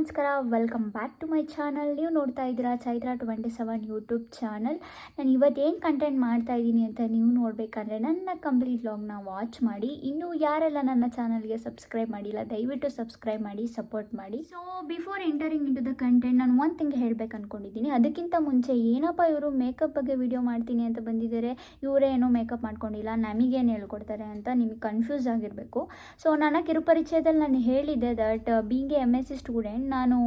ನಮಸ್ಕಾರ, welcome back to my channel. ನೀವು ನೋಡ್ತಾ ಇದ್ದೀರಾ ಚೈತ್ರ 27 ಯೂಟ್ಯೂಬ್ ಚಾನಲ್. ನಾನು ಇವತ್ತೇನು ಕಂಟೆಂಟ್ ಮಾಡ್ತಾ ಇದ್ದೀನಿ ಅಂತ ನೀವು ನೋಡಬೇಕಂದ್ರೆ ನನ್ನ ಕಂಪ್ಲೀಟ್ ವ್ಲಾಗ್ನ ವಾಚ್ ಮಾಡಿ. ಇನ್ನೂ ಯಾರೆಲ್ಲ ನನ್ನ ಚಾನಲ್ಗೆ ಸಬ್ಸ್ಕ್ರೈಬ್ ಮಾಡಿಲ್ಲ ದಯವಿಟ್ಟು ಸಬ್ಸ್ಕ್ರೈಬ್ ಮಾಡಿ, ಸಪೋರ್ಟ್ ಮಾಡಿ. So before entering into the content ನಾನು ಒಂದು ಥಿಂಗ್ ಹೇಳಬೇಕು ಅಂದ್ಕೊಂಡಿದ್ದೀನಿ. ಅದಕ್ಕಿಂತ ಮುಂಚೆ ಏನಪ್ಪ ಇವರು ಮೇಕಪ್ ಬಗ್ಗೆ ವಿಡಿಯೋ ಮಾಡ್ತೀನಿ ಅಂತ ಬಂದಿದ್ದಾರೆ, ಇವರೇ ಏನೋ ಮೇಕಪ್ ಮಾಡ್ಕೊಂಡಿಲ್ಲ, ನಮಗೇನು ಹೇಳ್ಕೊಡ್ತಾರೆ ಅಂತ ನಿಮಗೆ ಕನ್ಫ್ಯೂಸ್ ಆಗಿರಬೇಕು. ಸೊ ನನ್ನ ಕಿರುಪರಿಚಯದಲ್ಲಿ ನಾನು ಹೇಳಿದ್ದೆ ದಟ್ ಬೀಂಗ್ MSc ಸ್ಟೂಡೆಂಟ್ ನಾನು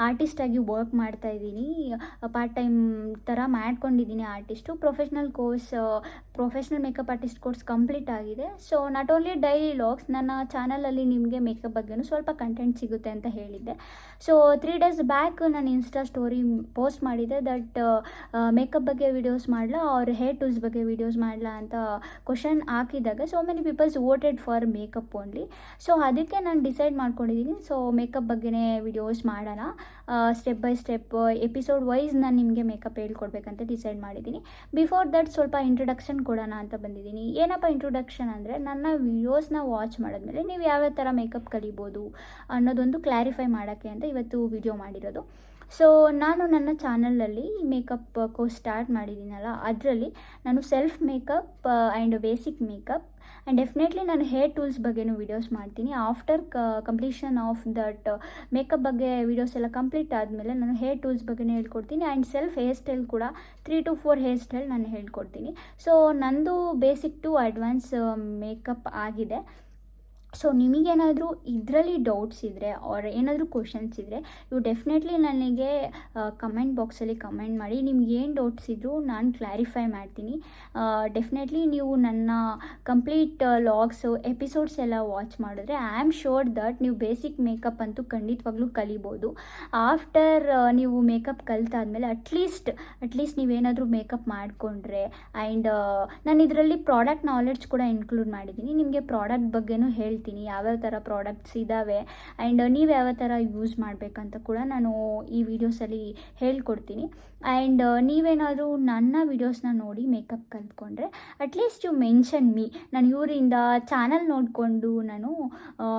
ಆರ್ಟಿಸ್ಟಾಗಿ ವರ್ಕ್ ಮಾಡ್ತಾ ಇದ್ದೀನಿ. ಪಾರ್ಟ್ ಟೈಮ್ ಥರ ಮಾಡ್ಕೊಂಡಿದ್ದೀನಿ artist. Professional makeup artist course complete ಆಗಿದೆ. So not only daily vlogs, ನನ್ನ ಚಾನಲಲ್ಲಿ ನಿಮಗೆ ಮೇಕಪ್ ಬಗ್ಗೆನೂ ಸ್ವಲ್ಪ ಕಂಟೆಂಟ್ ಸಿಗುತ್ತೆ ಅಂತ ಹೇಳಿದ್ದೆ. ಸೊ 3 days ಬ್ಯಾಕ್ ನಾನು ಇನ್ಸ್ಟಾ ಸ್ಟೋರಿ ಪೋಸ್ಟ್ ಮಾಡಿದ್ದೆ ದಟ್ ಮೇಕಪ್ ಬಗ್ಗೆ ವೀಡಿಯೋಸ್ ಮಾಡಲಾ ಅವ್ರ ಹೇರ್ ಟೂಲ್ಸ್ ಬಗ್ಗೆ ವೀಡಿಯೋಸ್ ಮಾಡಲಾ ಅಂತ ಕ್ವಶನ್ ಹಾಕಿದಾಗ so many peoples voted for makeup only. So ಅದಕ್ಕೆ ನಾನು ಡಿಸೈಡ್ ಮಾಡ್ಕೊಂಡಿದ್ದೀನಿ. ಸೊ ಮೇಕಪ್ ಬಗ್ಗೆನೇ ವಿಡಿಯೋಸ್ ಮಾಡೋಣ, step by step episode wise ನಾನು ನಿಮಗೆ ಮೇಕಪ್ ಹೇಳ್ಕೊಡ್ಬೇಕಂತ ಡಿಸೈಡ್ ಮಾಡಿದ್ದೀನಿ. ಬಿಫೋರ್ ದಟ್ ಸ್ವಲ್ಪ ಇಂಟ್ರೊಡಕ್ಷನ್ ಕೊಡೋಣ ಅಂತ ಬಂದಿದ್ದೀನಿ. ಏನಪ್ಪ ಇಂಟ್ರೊಡಕ್ಷನ್ ಅಂದರೆ, ನನ್ನ ವೀಡಿಯೋಸ್ನ ವಾಚ್ ಮಾಡಿದ್ಮೇಲೆ ನೀವು ಯಾವ್ಯಾವ ಥರ ಮೇಕಪ್ ಕಲಿಬೋದು ಅನ್ನೋದೊಂದು ಕ್ಲಾರಿಫೈ ಮಾಡೋಕ್ಕೆ ಅಂತ ಇವತ್ತು ವಿಡಿಯೋ ಮಾಡಿರೋದು. ಸೊ ನಾನು ನನ್ನ ಚಾನಲಲ್ಲಿ ಮೇಕಪ್ ಕೋರ್ಸ್ ಸ್ಟಾರ್ಟ್ ಮಾಡಿದ್ದೀನಲ್ಲ, ಅದರಲ್ಲಿ ನಾನು self makeup and basic makeup and definitely ನಾನು ಹೇರ್ ಟೂಲ್ಸ್ ಬಗ್ಗೆನೂ ವೀಡಿಯೋಸ್ ಮಾಡ್ತೀನಿ. After completion of that makeup ಬಗ್ಗೆ ವೀಡಿಯೋಸ್ ಎಲ್ಲ ಕಂಪ್ಲೀಟ್ ಆದಮೇಲೆ ನಾನು ಹೇರ್ ಟೂಲ್ಸ್ ಬಗ್ಗೆನೇ ಹೇಳ್ಕೊಡ್ತೀನಿ. ಆ್ಯಂಡ್ ಸೆಲ್ಫ್ ಹೇರ್ ಸ್ಟೈಲ್ ಕೂಡ 3 to 4 ಹೇರ್ ಸ್ಟೈಲ್ ನಾನು ಹೇಳ್ಕೊಡ್ತೀನಿ. ಸೊ ನಂದು ಬೇಸಿಕ್ ಟು ಅಡ್ವಾನ್ಸ್ ಮೇಕಪ್ ಆಗಿದೆ. ಸೊ ನಿಮಗೇನಾದರೂ ಇದರಲ್ಲಿ ಡೌಟ್ಸ್ ಇದ್ದರೆ ಆರ್ ಏನಾದರೂ ಕ್ವಶನ್ಸ್ ಇದ್ದರೆ ನೀವು ಡೆಫಿನೆಟ್ಲಿ ನನಗೆ ಕಮೆಂಟ್ ಬಾಕ್ಸಲ್ಲಿ ಕಮೆಂಟ್ ಮಾಡಿ. ನಿಮ್ಗೆ ಏನು ಡೌಟ್ಸ್ ಇದ್ದರೂ ನಾನು ಕ್ಲಾರಿಫೈ ಮಾಡ್ತೀನಿ. ಡೆಫಿನೆಟ್ಲಿ ನೀವು ನನ್ನ ಕಂಪ್ಲೀಟ್ ಲಾಗ್ಸು ಎಪಿಸೋಡ್ಸ್ ಎಲ್ಲ ವಾಚ್ ಮಾಡಿದ್ರೆ ಐ ಆಮ್ ಶೋರ್ ದಟ್ ನೀವು ಬೇಸಿಕ್ ಮೇಕಪ್ ಅಂತೂ ಖಂಡಿತವಾಗ್ಲೂ ಕಲಿಬೋದು. ಆಫ್ಟರ್ ನೀವು ಮೇಕಪ್ ಕಲಿತಾದ್ಮೇಲೆ ಅಟ್ಲೀಸ್ಟ್ ನೀವೇನಾದರೂ ಮೇಕಪ್ ಮಾಡಿಕೊಂಡ್ರೆ ಆ್ಯಂಡ್ ನಾನು ಇದರಲ್ಲಿ ಪ್ರಾಡಕ್ಟ್ ನಾಲೆಡ್ಜ್ ಕೂಡ ಇನ್ಕ್ಲೂಡ್ ಮಾಡಿದ್ದೀನಿ. ನಿಮಗೆ ಪ್ರಾಡಕ್ಟ್ ಬಗ್ಗೆನೂ ಹೇಳ್ತೀನಿ, ಯಾವ್ಯಾವ ಥರ ಪ್ರಾಡಕ್ಟ್ಸ್ ಇದ್ದಾವೆ ಆ್ಯಂಡ್ ನೀವು ಯಾವ ಥರ ಯೂಸ್ ಮಾಡಬೇಕಂತ ಕೂಡ ನಾನು ಈ ವಿಡಿಯೋಸಲ್ಲಿ ಹೇಳ್ಕೊಡ್ತೀನಿ. ಆ್ಯಂಡ್ ನೀವೇನಾದರೂ ನನ್ನ ವೀಡಿಯೋಸ್ನ ನೋಡಿ ಮೇಕಪ್ ಕಲ್ತ್ಕೊಂಡ್ರೆ ಅಟ್ಲೀಸ್ಟ್ ಯು ಮೆನ್ಷನ್ ಮೀ, ನಾನು ಇವರಿಂದ ಚಾನಲ್ ನೋಡಿಕೊಂಡು ನಾನು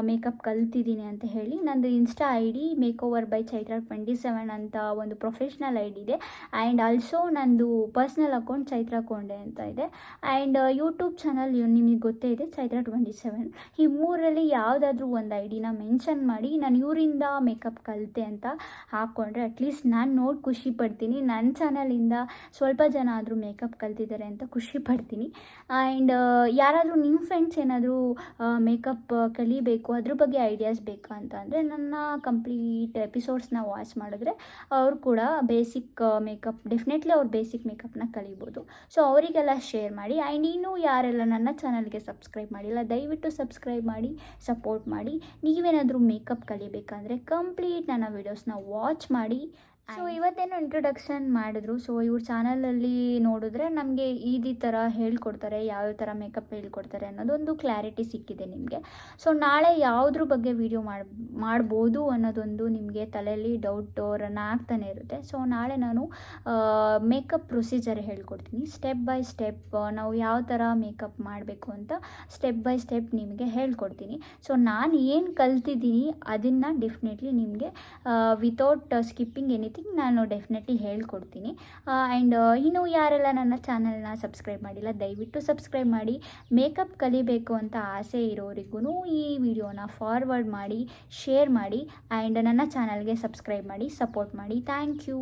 ಮೇಕಪ್ ಕಲ್ತಿದ್ದೀನಿ ಅಂತ ಹೇಳಿ. ನಂದು ಇನ್ಸ್ಟಾ ID ಮೇಕೋವರ್ ಬೈ ಚೈತ್ರ 27 ಅಂತ ಒಂದು ಪ್ರೊಫೆಷ್ನಲ್ ID ಇದೆ. ಆ್ಯಂಡ್ ಆಲ್ಸೋ ನಂದು ಪರ್ಸ್ನಲ್ ಅಕೌಂಟ್ ಚೈತ್ರ ಕೊಂಡೆ ಅಂತ ಇದೆ. ಆ್ಯಂಡ್ ಯೂಟ್ಯೂಬ್ ಚಾನಲ್ ನಿಮಗೆ ಗೊತ್ತೇ ಇದೆ ಚೈತ್ರ 27. ಈ ಮೂರಲ್ಲಿ ಯಾವುದಾದ್ರೂ ಒಂದು ಐಡಿನ ಮೆನ್ಷನ್ ಮಾಡಿ ನಾನು ಇವರಿಂದ ಮೇಕಪ್ ಕಲಿತೆ ಅಂತ ಹಾಕ್ಕೊಂಡ್ರೆ ಅಟ್ಲೀಸ್ಟ್ ನಾನು ನೋಡಿ ಖುಷಿ ಪಡ್ತೀನಿ. ನನ್ನ ಚಾನಲಿಂದ ಸ್ವಲ್ಪ ಜನ ಆದರೂ ಮೇಕಪ್ ಕಲ್ತಿದ್ದಾರೆ ಅಂತ ಖುಷಿ ಪಡ್ತೀನಿ. ಆ್ಯಂಡ್ ಯಾರಾದರೂ ನಿಮ್ಮ ಫ್ರೆಂಡ್ಸ್ ಏನಾದರೂ ಮೇಕಪ್ ಕಲಿಬೇಕು, ಅದ್ರ ಬಗ್ಗೆ ಐಡಿಯಾಸ್ ಬೇಕು ಅಂತ ಅಂದರೆ ನನ್ನ ಕಂಪ್ಲೀಟ್ ಎಪಿಸೋಡ್ಸ್ನ ವಾಚ್ ಮಾಡಿದ್ರೆ ಅವರು ಕೂಡ ಬೇಸಿಕ್ ಮೇಕಪ್ ಡೆಫಿನೆಟ್ಲಿ ಅವ್ರು ಬೇಸಿಕ್ ಮೇಕಪ್ನ ಕಲಿಬೋದು. ಸೊ ಅವರಿಗೆಲ್ಲ ಶೇರ್ ಮಾಡಿ. ಆ್ಯಂಡ್ ಇನ್ನೂ ಯಾರೆಲ್ಲ ನನ್ನ ಚಾನಲ್ಗೆ ಸಬ್ಸ್ಕ್ರೈಬ್ ಮಾಡಿಲ್ಲ ದಯವಿಟ್ಟು ಸಬ್ಸ್ಕ್ರೈಬ್ ಮಾಡಿ, ಸಪೋರ್ಟ್ ಮಾಡಿ. ನೀವೇನಾದರೂ ಮೇಕಪ್ ಕಲಿಬೇಕಂದ್ರೆ ಕಂಪ್ಲೀಟ್ ನನ್ನ ವೀಡಿಯೋಸ್ನ ವಾಚ್ ಮಾಡಿ. ಸೊ ಇವತ್ತೇನು ಇಂಟ್ರೊಡಕ್ಷನ್ ಮಾಡಿದ್ರು. ಸೊ ಇವ್ರ ಚಾನಲಲ್ಲಿ ನೋಡಿದ್ರೆ ನಮಗೆ ಈ ಥರ ಹೇಳ್ಕೊಡ್ತಾರೆ, ಯಾವ್ಯಾವ ಥರ ಮೇಕಪ್ ಹೇಳ್ಕೊಡ್ತಾರೆ ಅನ್ನೋದೊಂದು ಕ್ಲಾರಿಟಿ ಸಿಕ್ಕಿದೆ ನಿಮಗೆ. ಸೊ ನಾಳೆ ಯಾವುದ್ರ ಬಗ್ಗೆ ವೀಡಿಯೋ ಮಾಡ್ಬೋದು ಅನ್ನೋದೊಂದು ನಿಮಗೆ ತಲೆಯಲ್ಲಿ ಡೌಟ್ ರನ್ ಆಗ್ತಾನೆ ಇರುತ್ತೆ. ಸೊ ನಾಳೆ ನಾನು ಮೇಕಪ್ ಪ್ರೊಸೀಜರ್ ಹೇಳ್ಕೊಡ್ತೀನಿ, ಸ್ಟೆಪ್ ಬೈ ಸ್ಟೆಪ್ ನಾವು ಯಾವ ಥರ ಮೇಕಪ್ ಮಾಡಬೇಕು ಅಂತ ಸ್ಟೆಪ್ ಬೈ ಸ್ಟೆಪ್ ನಿಮಗೆ ಹೇಳ್ಕೊಡ್ತೀನಿ. ಸೊ ನಾನು ಏನು ಕಲ್ತಿದ್ದೀನಿ ಅದನ್ನು ಡೆಫಿನೆಟ್ಲಿ ನಿಮಗೆ ವಿತೌಟ್ ಸ್ಕಿಪ್ಪಿಂಗ್ ಎನಿಥಿಂಗ್ ನಾನು ಡೆಫಿನೆಟ್ಲಿ ಹೇಳ್ಕೊಡ್ತೀನಿ. ಆ್ಯಂಡ್ ಇನ್ನೂ ಯಾರೆಲ್ಲ ನನ್ನ ಚಾನಲ್ನ ಸಬ್ಸ್ಕ್ರೈಬ್ ಮಾಡಿಲ್ಲ ದಯವಿಟ್ಟು ಸಬ್ಸ್ಕ್ರೈಬ್ ಮಾಡಿ. ಮೇಕಪ್ ಕಲಿಬೇಕು ಅಂತ ಆಸೆ ಇರೋರಿಗೂ ಈ ವಿಡಿಯೋನ ಫಾರ್ವರ್ಡ್ ಮಾಡಿ, ಶೇರ್ ಮಾಡಿ ಆ್ಯಂಡ್ ನನ್ನ ಚಾನಲ್ಗೆ ಸಬ್ಸ್ಕ್ರೈಬ್ ಮಾಡಿ, ಸಪೋರ್ಟ್ ಮಾಡಿ. Thank you.